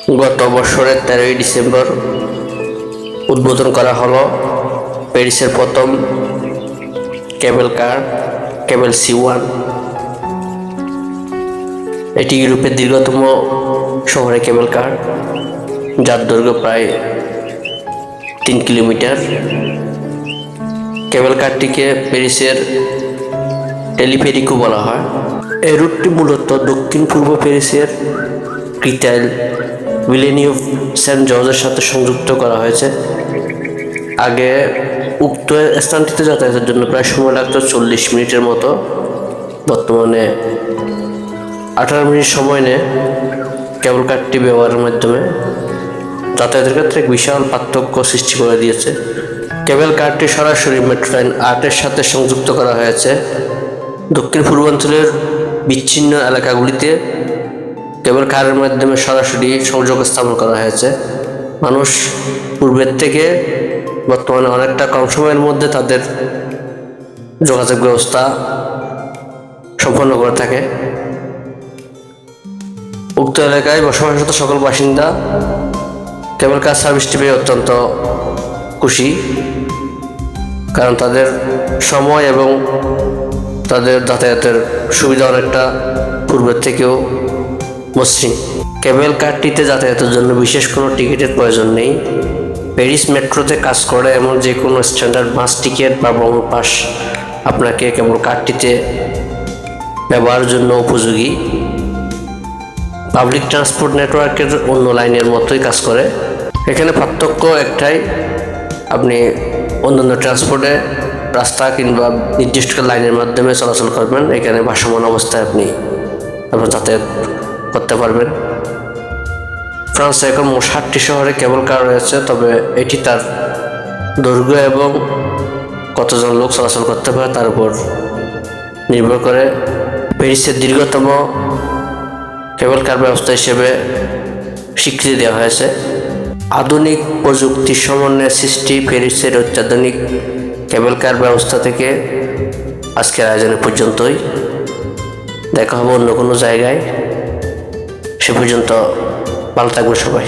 গত বছরের 13ই ডিসেম্বর উদ্বোধন করা হলো প্যারিসের প্রথম কেবল কার কেবল C1। এটি ইউরোপের দীর্ঘতম শহরে কেবল কার, যার দৈর্ঘ্য প্রায় 3 কিলোমিটার। কেবল কারটিকে প্যারিসের টেলিফেরিকও বলা হয়। এই রুটটি মূলত দক্ষিণ পূর্ব প্যারিসের ক্রিটাইল ভিলেনিউ সেন্ট জর্জের সাথে সংযুক্ত করা হয়েছে। আগে উক্ত স্থানটিতে যাতায়াতের জন্য প্রায় সময় লাগতো 40 মিনিটের মতো। বর্তমানে 18 মিনিট সময় নেয় কেবল কারটি ব্যবহারের মাধ্যমে যাতায়াতের ক্ষেত্রে এক বিশাল পার্থক্য সৃষ্টি করে দিয়েছে। কেবল কারটি সরাসরি মেট্রো লাইন 8-এর সাথে সংযুক্ত করা হয়েছে। দক্ষিণ পূর্বাঞ্চলের বিচ্ছিন্ন এলাকাগুলিতে কেবল কারের মাধ্যমে সরাসরি সংযোগ স্থাপন করা হয়েছে। মানুষ পূর্বের থেকে বর্তমানে অনেকটা কম সময়ের মধ্যে তাদের যোগাযোগ ব্যবস্থা সম্পন্ন করে থাকে। উক্ত এলাকায় বসবাসরত সকল বাসিন্দা কেবল কার সার্ভিসটি পেয়ে অত্যন্ত খুশি, কারণ তাদের সময় এবং তাদের যাতায়াতের সুবিধা অনেকটা পূর্বের থেকেও মসৃণ। কেবল কারটিতে যাতায়াতের জন্য বিশেষ কোনো টিকিটের প্রয়োজন নেই। প্যারিস মেট্রোতে কাজ করে এমন যে কোনো স্ট্যান্ডার্ড বাস টিকিট বা ভ্রমণ পাস আপনাকে কেবল কারটিতে ব্যবহারের জন্য উপযোগী। পাবলিক ট্রান্সপোর্ট নেটওয়ার্কের অন্য লাইনের মতোই কাজ করে। এখানে পার্থক্য একটাই, আপনি অন্যান্য ট্রান্সপোর্টে রাস্তা কিংবা নির্দিষ্ট লাইনের মাধ্যমে চলাচল করবেন, এখানে ভাসমান অবস্থায় আপনি যাতায়াত করতে পারবেন। ফ্রান্সে এখন মোট 60টি শহরে কেবল কার রয়েছে, তবে এটি তার দৈর্ঘ্য এবং কতজন লোক চলাচল করতে পারে তার উপর নির্ভর করে। প্যারিসের দীর্ঘতম কেবল কার ব্যবস্থা হিসেবে স্বীকৃতি দেওয়া হয়েছে। আধুনিক প্রযুক্তির সমন্বয়ে সৃষ্টি প্যারিসের অত্যাধুনিক কেবল কার ব্যবস্থা থেকে আজকের আয়োজনে পর্যন্তই। দেখা হবে অন্য কোনো জায়গায়। সে পর্যন্ত ভালো থাকবে সবাই।